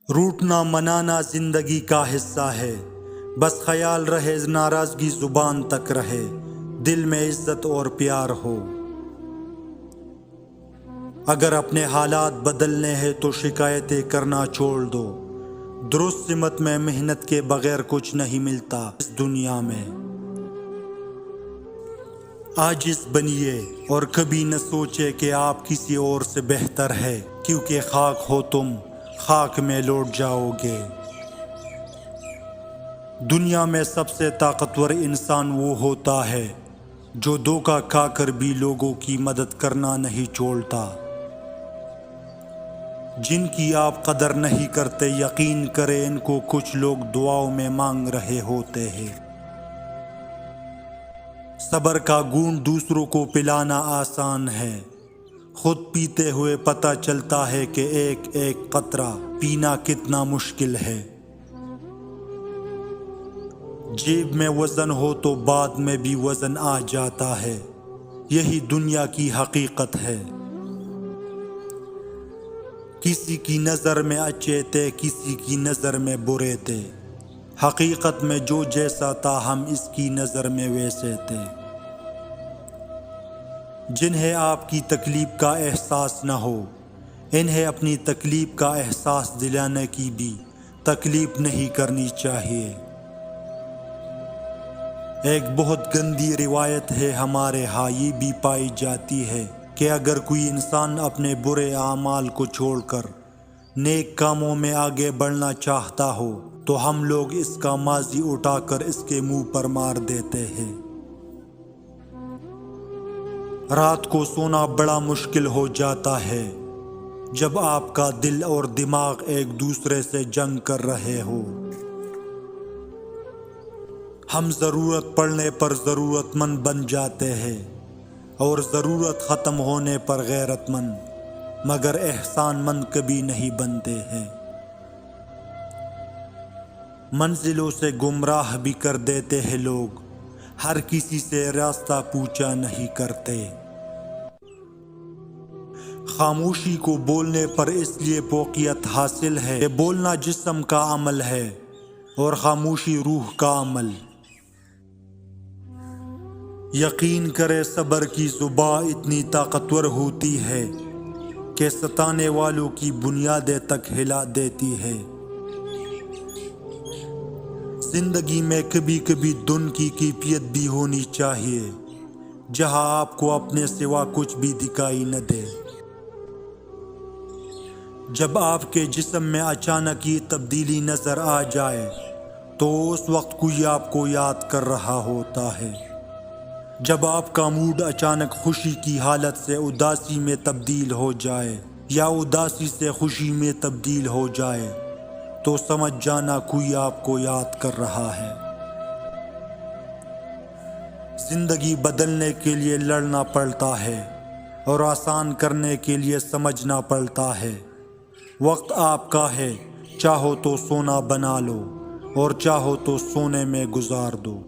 روٹنا منانا زندگی کا حصہ ہے، بس خیال رہے ناراضگی زبان تک رہے، دل میں عزت اور پیار ہو۔ اگر اپنے حالات بدلنے ہیں تو شکایتیں کرنا چھوڑ دو، درست سمت میں محنت کے بغیر کچھ نہیں ملتا اس دنیا میں۔ عاجز بنیے اور کبھی نہ سوچے کہ آپ کسی اور سے بہتر ہے، کیونکہ خاک ہو تم، خاک میں لوٹ جاؤ گے۔ دنیا میں سب سے طاقتور انسان وہ ہوتا ہے جو دھوکہ کھا کر بھی لوگوں کی مدد کرنا نہیں چھوڑتا۔ جن کی آپ قدر نہیں کرتے، یقین کریں ان کو کچھ لوگ دعاؤں میں مانگ رہے ہوتے ہیں۔ صبر کا گھونٹ دوسروں کو پلانا آسان ہے، خود پیتے ہوئے پتہ چلتا ہے کہ ایک ایک قطرہ پینا کتنا مشکل ہے۔ جیب میں وزن ہو تو بعد میں بھی وزن آ جاتا ہے، یہی دنیا کی حقیقت ہے۔ کسی کی نظر میں اچھے تھے، کسی کی نظر میں برے تھے، حقیقت میں جو جیسا تھا ہم اس کی نظر میں ویسے تھے۔ جنہیں آپ کی تکلیف کا احساس نہ ہو، انہیں اپنی تکلیف کا احساس دلانے کی بھی تکلیف نہیں کرنی چاہیے۔ ایک بہت گندی روایت ہے ہمارے ہاں یہ بھی پائی جاتی ہے کہ اگر کوئی انسان اپنے برے اعمال کو چھوڑ کر نیک کاموں میں آگے بڑھنا چاہتا ہو تو ہم لوگ اس کا ماضی اٹھا کر اس کے منہ پر مار دیتے ہیں۔ رات کو سونا بڑا مشکل ہو جاتا ہے جب آپ کا دل اور دماغ ایک دوسرے سے جنگ کر رہے ہو۔ ہم ضرورت پڑنے پر ضرورت مند بن جاتے ہیں اور ضرورت ختم ہونے پر غیرت مند، مگر احسان مند کبھی نہیں بنتے ہیں۔ منزلوں سے گمراہ بھی کر دیتے ہیں لوگ، ہر کسی سے راستہ پوچھا نہیں کرتے۔ خاموشی کو بولنے پر اس لیے فوقیت حاصل ہے کہ بولنا جسم کا عمل ہے اور خاموشی روح کا عمل۔ یقین کرے صبر کی زبان اتنی طاقتور ہوتی ہے کہ ستانے والوں کی بنیادیں تک ہلا دیتی ہے۔ زندگی میں کبھی کبھی دن کی کیفیت بھی ہونی چاہیے جہاں آپ کو اپنے سوا کچھ بھی دکھائی نہ دے۔ جب آپ کے جسم میں اچانک یہ تبدیلی نظر آ جائے تو اس وقت کوئی آپ کو یاد کر رہا ہوتا ہے۔ جب آپ کا موڈ اچانک خوشی کی حالت سے اداسی میں تبدیل ہو جائے یا اداسی سے خوشی میں تبدیل ہو جائے تو سمجھ جانا کوئی آپ کو یاد کر رہا ہے۔ زندگی بدلنے کے لیے لڑنا پڑتا ہے اور آسان کرنے کے لیے سمجھنا پڑتا ہے۔ وقت آپ کا ہے، چاہو تو سونا بنا لو اور چاہو تو سونے میں گزار دو۔